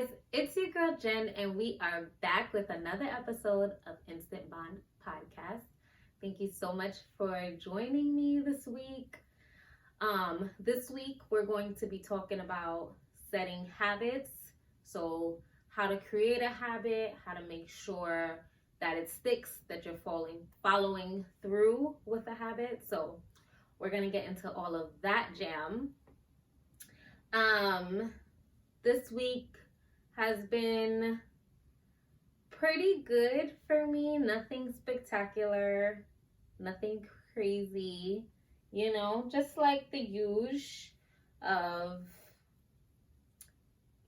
guys, it's your girl Jen, and we are back with another episode of InstantBond podcast. Thank you so much for joining me this week. This week we're going to be talking about setting habits. So, how to create a habit, how to make sure that it sticks, that you're following through with a habit. So, we're gonna get into all of that jam. This week has been pretty good for me. Nothing spectacular, nothing crazy, just like the usual of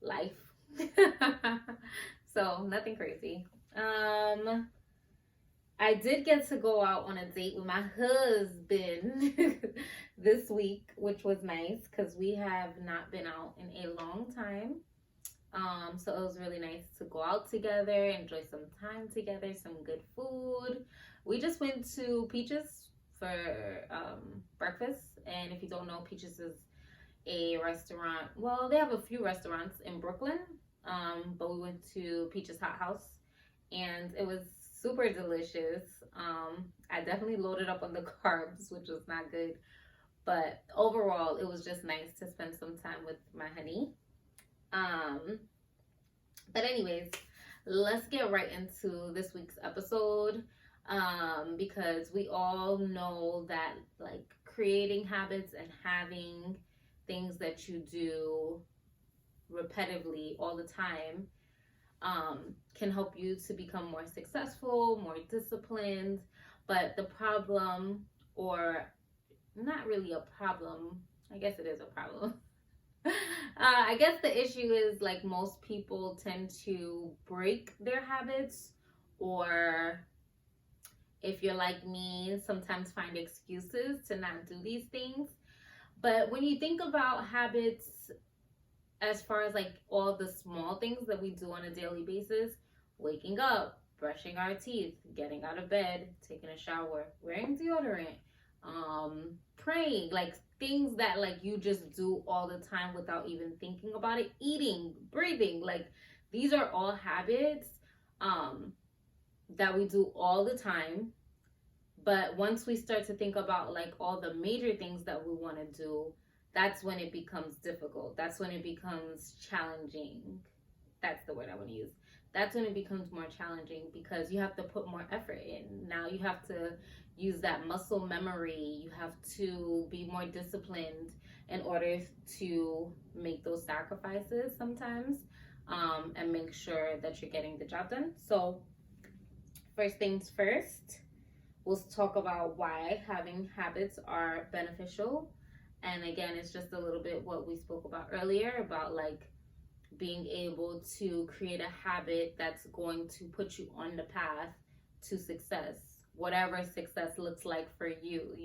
life. So, nothing crazy. I did get to go out on a date with my husband this week, which was nice because we have not been out in a long time. So it was really nice to go out together, enjoy some time together, some good food. We just went to Peaches for breakfast, and if you don't know, Peaches is a restaurant. Well, they have a few restaurants in Brooklyn, but we went to Peaches Hot House, and it was super delicious. I definitely loaded up on the carbs, which was not good, but overall it was just nice to spend some time with my honey. But anyways, let's get right into this week's episode, because we all know that like creating habits and having things that you do repetitively all the time can help you to become more successful, more disciplined. But the problem, or not really a problem, I guess it is a problem. I guess the issue is like most people tend to break their habits, or if you're like me, sometimes find excuses to not do these things. But when you think about habits, as far as like all the small things that we do on a daily basis, waking up, brushing our teeth, getting out of bed, taking a shower, wearing deodorant, praying, like things that like you just do all the time without even thinking about it, eating, breathing, like these are all habits that we do all the time. But once we start to think about like all the major things that we want to do, that's when it becomes difficult. That's when it becomes challenging. That's the word I want to use. That's when it becomes more challenging because you have to put more effort in. Now you have to use that muscle memory. You have to be more disciplined in order to make those sacrifices sometimes, and make sure that you're getting the job done. So first things first, we'll talk about why having habits are beneficial. And again, it's just a little bit what we spoke about earlier about like being able to create a habit that's going to put you on the path to success, whatever success looks like for you,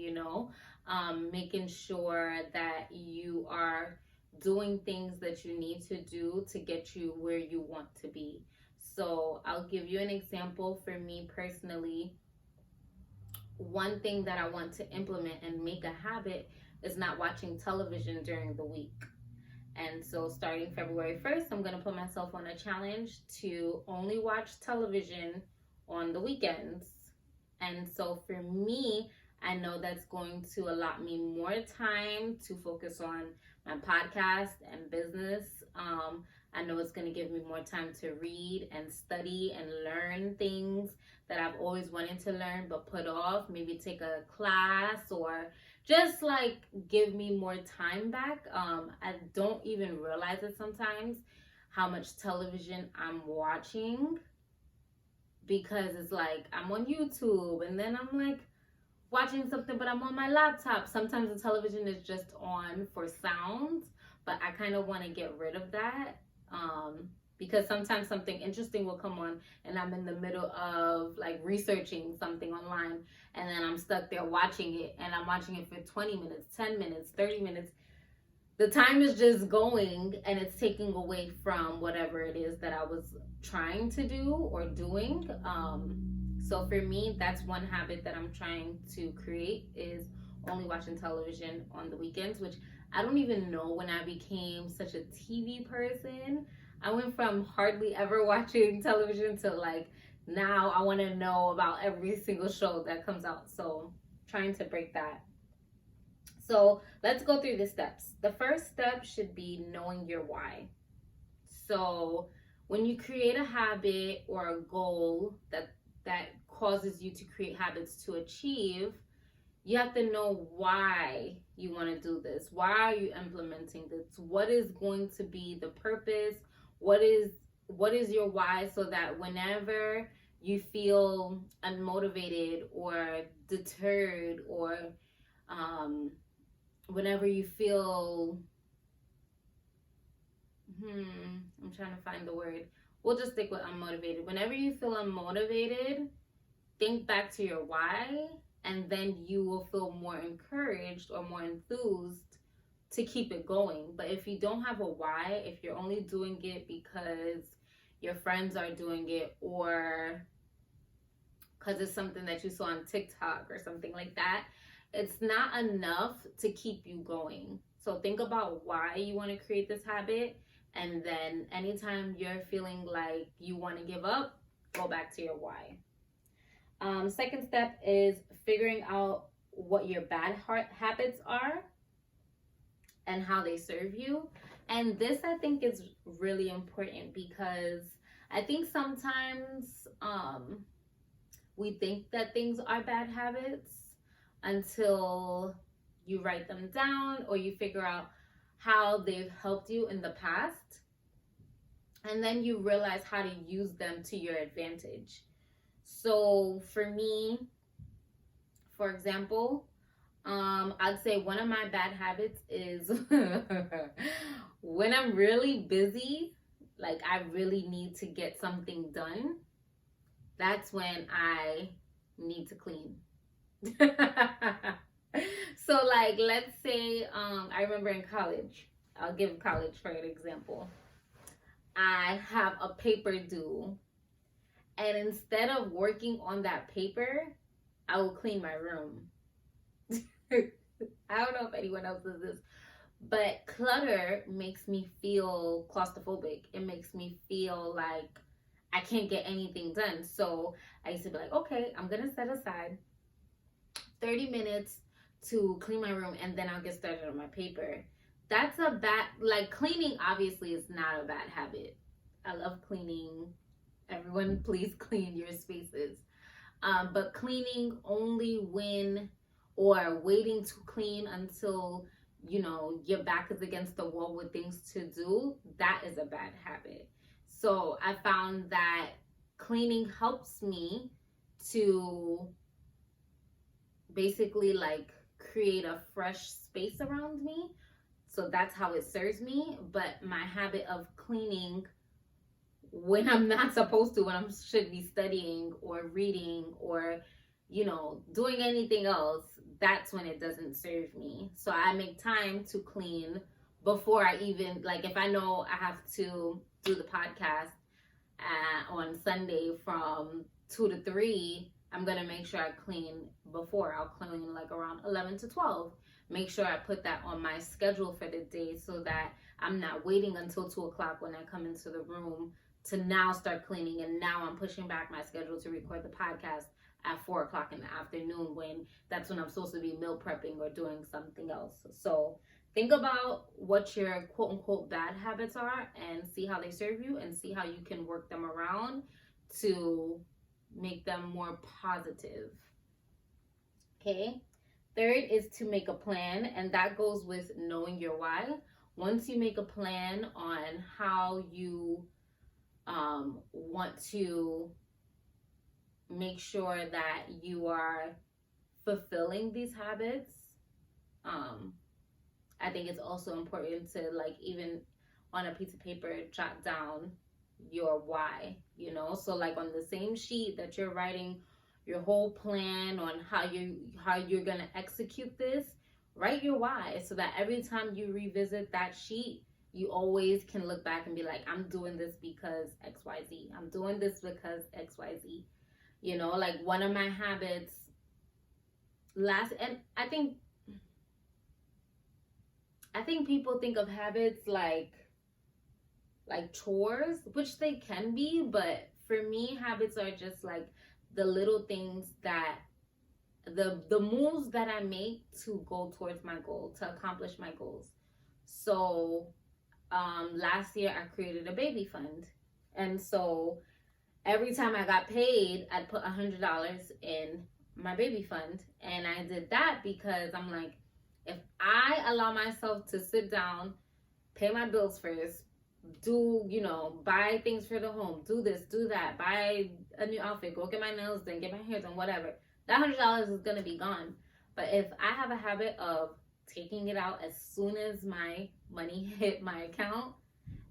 making sure that you are doing things that you need to do to get you where you want to be. So I'll give you an example. For me personally, one thing that I want to implement and make a habit is not watching television during the week. And so starting February 1st, I'm going to put myself on a challenge to only watch television on the weekends. And so for me, I know that's going to allot me more time to focus on my podcast and business. I know it's going to give me more time to read and study and learn things that I've always wanted to learn but put off. Maybe take a class or just like give me more time back. I don't even realize it sometimes how much television I'm watching, because it's like I'm on YouTube and then I'm like watching something, but I'm on my laptop. Sometimes the television is just on for sound, but I kind of want to get rid of that, because sometimes something interesting will come on and I'm in the middle of like researching something online, and then I'm stuck there watching it, and I'm watching it for 20 minutes, 10 minutes, 30 minutes. The time is just going and it's taking away from whatever it is that I was trying to do or doing. So for me, that's one habit that I'm trying to create, is only watching television on the weekends, which I don't even know when I became such a TV person. I went from hardly ever watching television to like now I want to know about every single show that comes out. So trying to break that. So let's go through the steps. The first step should be knowing your why. So when you create a habit or a goal that causes you to create habits to achieve, you have to know why you want to do this. Why are you implementing this? What is going to be the purpose? What is your why, so that whenever you feel unmotivated or deterred, or whenever you feel I'm trying to find the word. We'll just stick with unmotivated. Whenever you feel unmotivated, think back to your why, and then you will feel more encouraged or more enthused to keep it going. But if you don't have a why, if you're only doing it because your friends are doing it, or because it's something that you saw on TikTok or something like that, it's not enough to keep you going. So think about why you want to create this habit, and then anytime you're feeling like you want to give up, go back to your why. Second step is figuring out what your bad habits are and how they serve you. And this, I think, is really important, because I think sometimes we think that things are bad habits until you write them down or you figure out how they've helped you in the past. And then you realize how to use them to your advantage. So for me, for example, I'd say one of my bad habits is when I'm really busy, like I really need to get something done, that's when I need to clean. So like, let's say I remember in college, I'll give college for an example. I have a paper due, and instead of working on that paper, I will clean my room. I don't know if anyone else does this, but clutter makes me feel claustrophobic. It makes me feel like I can't get anything done. So I used to be like, okay, I'm gonna set aside 30 minutes to clean my room, and then I'll get started on my paper. That's a bad, like, cleaning obviously is not a bad habit. I love cleaning. Everyone, please clean your spaces. But cleaning only when, or waiting to clean until, your back is against the wall with things to do, that is a bad habit. So I found that cleaning helps me to basically like create a fresh space around me. So that's how it serves me. But my habit of cleaning when I'm not supposed to, when I should be studying or reading or, doing anything else, that's when it doesn't serve me. So I make time to clean before I even, like, if I know I have to do the podcast on Sunday from 2 to 3, I'm going to make sure I clean before. I'll clean like around 11 to 12. Make sure I put that on my schedule for the day, so that I'm not waiting until 2 o'clock when I come into the room to now start cleaning, and now I'm pushing back my schedule to record the podcast at 4 o'clock in the afternoon, when that's when I'm supposed to be meal prepping or doing something else. So think about what your quote unquote bad habits are and see how they serve you, and see how you can work them around to make them more positive. Okay. Third is to make a plan, and that goes with knowing your why. Once you make a plan on how you want to make sure that you are fulfilling these habits, I think it's also important to, like, even on a piece of paper, jot down your why, so like on the same sheet that you're writing your whole plan on how you're going to execute this, write your why, so that every time you revisit that sheet, you always can look back and be like, I'm doing this because XYZ. I'm doing this because XYZ. Like one of my habits and I think people think of habits like like chores, which they can be, but for me, habits are just like the little things that the moves that I make to go towards my goal, to accomplish my goals. So last year I created a baby fund. And so every time I got paid, I'd put $100 in my baby fund. And I did that because I'm like, if I allow myself to sit down, pay my bills first, do, buy things for the home, do this, do that, buy a new outfit, go get my nails done, get my hair done, whatever, that $100 is going to be gone. But if I have a habit of taking it out as soon as my money hit my account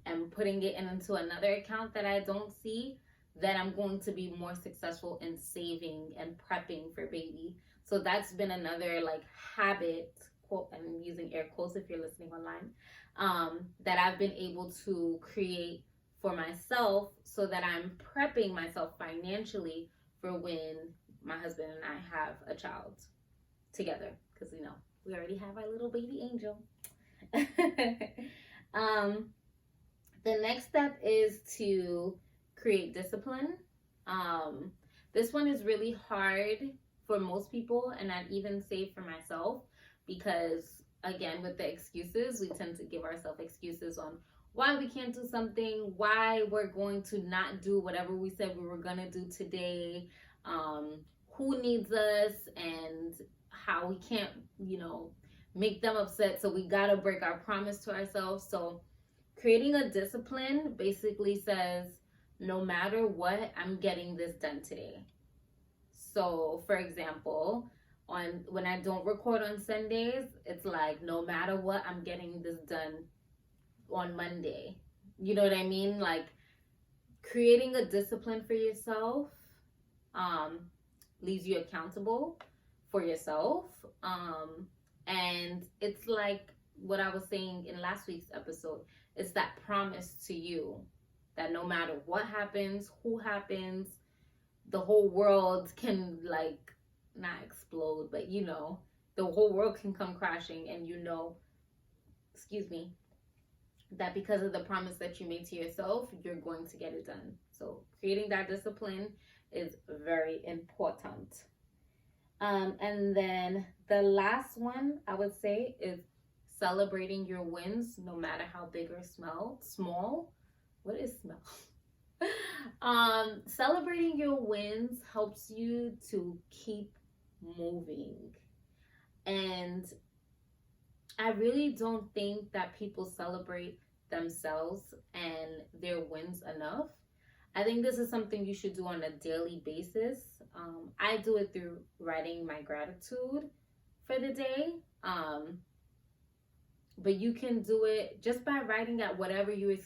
and putting it into another account that I don't see, then I'm going to be more successful in saving and prepping for baby. So that's been another like habit, quote, I'm using air quotes if you're listening online, that I've been able to create for myself so that I'm prepping myself financially for when my husband and I have a child together. Because, we already have our little baby angel. The next step is to create discipline. This one is really hard for most people, and I'd even say for myself, because again, with the excuses, we tend to give ourselves excuses on why we can't do something, why we're going to not do whatever we said we were going to do today, who needs us, and how we can't, make them upset. So we got to break our promise to ourselves. So creating a discipline basically says, no matter what, I'm getting this done today. So for example, when I don't record on Sundays, it's like, no matter what, I'm getting this done on Monday. You know what I mean? Like, creating a discipline for yourself leaves you accountable for yourself. And it's like what I was saying in last week's episode. It's that promise to you that no matter what happens, who happens, the whole world can like not explode, but the whole world can come crashing, and that because of the promise that you made to yourself, you're going to get it done. So creating that discipline is very important. And then the last one I would say is celebrating your wins, no matter how big or small. What is smell? Celebrating your wins helps you to keep moving. And I really don't think that people celebrate themselves and their wins enough. I think this is something you should do on a daily basis. I do it through writing my gratitude for the day. But you can do it just by writing at whatever you were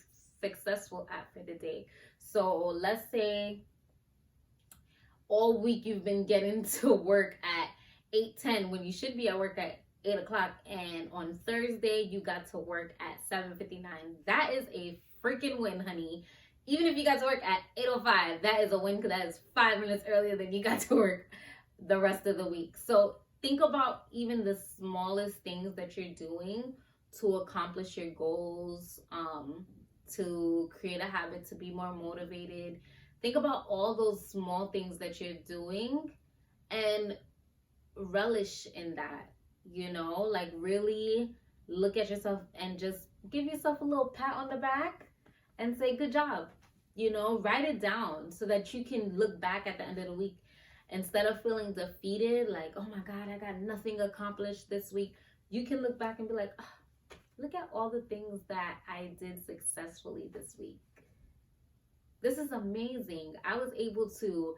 successful at for the day. So let's say all week you've been getting to work at 8:10 when you should be at work at 8 o'clock, and on Thursday you got to work at 7:59. That is a freaking win, honey. Even if you got to work at 8:05, that is a win, because that is 5 minutes earlier than you got to work the rest of the week. So think about even the smallest things that you're doing to accomplish your goals, to create a habit, to be more motivated. Think about all those small things that you're doing and relish in that, like really look at yourself and just give yourself a little pat on the back and say, good job. Write it down so that you can look back at the end of the week. Instead of feeling defeated, like, oh my God, I got nothing accomplished this week, you can look back and be like, oh, look at all the things that I did successfully this week. This is amazing. I was able to,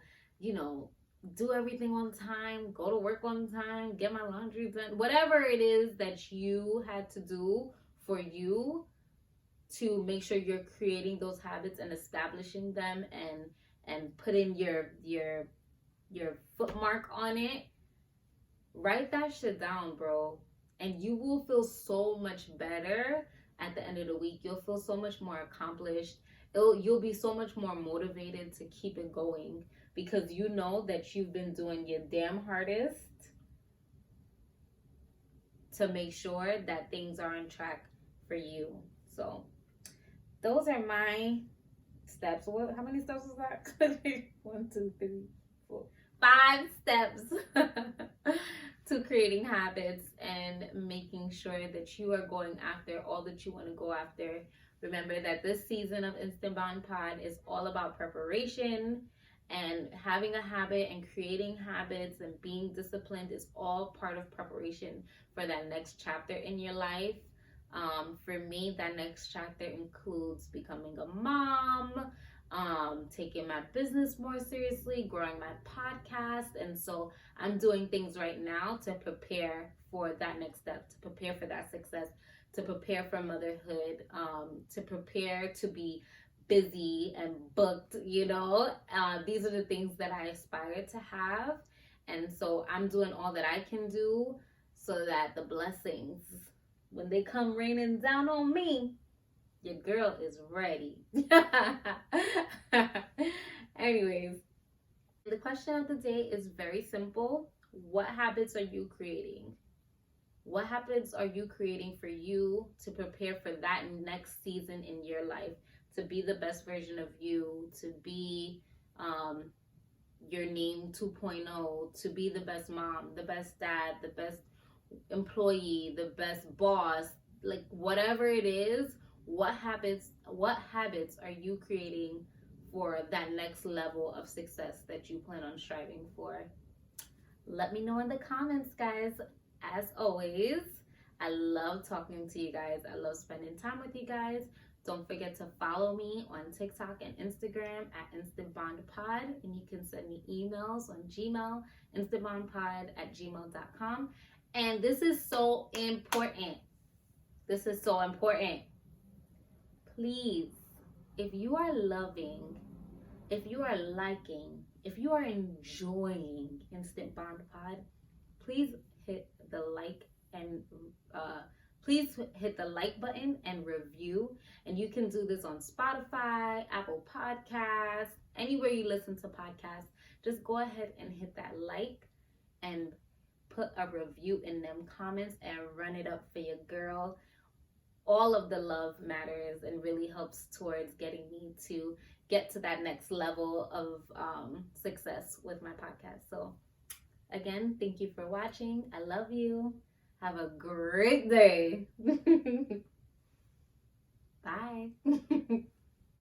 do everything on time, go to work on time, get my laundry done, whatever it is that you had to do for you to make sure you're creating those habits and establishing them and putting your foot mark on it. Write that shit down, bro. And you will feel so much better at the end of the week. You'll feel so much more accomplished. You'll be so much more motivated to keep it going, because you know that you've been doing your damn hardest to make sure that things are on track for you. So those are my steps. What? How many steps was that? 1, 2, 3, 4, 5 steps to creating habits and making sure that you are going after all that you want to go after. Remember that this season of InstantBond Pod is all about preparation, and having a habit and creating habits and being disciplined is all part of preparation for that next chapter in your life. For me, that next chapter includes becoming a mom, taking my business more seriously, growing my podcast. And so I'm doing things right now to prepare for that next step, to prepare for that success, to prepare for motherhood, to prepare to be busy and booked, these are the things that I aspire to have. And so I'm doing all that I can do so that the blessings, when they come raining down on me, your girl is ready. Anyways, the question of the day is very simple. What habits are you creating? What habits are you creating for you to prepare for that next season in your life? To be the best version of you, to be your name 2.0, to be the best mom, the best dad, the best employee, the best boss, like whatever it is. What habits are you creating for that next level of success that you plan on striving for? Let me know in the comments, guys. As always, I love talking to you guys. I love spending time with you guys. Don't forget to follow me on TikTok and Instagram at InstantBondPod. And you can send me emails on Gmail, InstantBondPod@gmail.com. And this is so important. This is so important. Please, if you are loving, if you are liking, if you are enjoying InstantBond Pod, please hit the like and please hit the like button and review. And you can do this on Spotify, Apple Podcasts, anywhere you listen to podcasts. Just go ahead and hit that like and put a review in them comments and run it up for your girl. All of the love matters and really helps towards getting me to get to that next level of success with my podcast. So again, thank you for watching. I love you. Have a great day. Bye.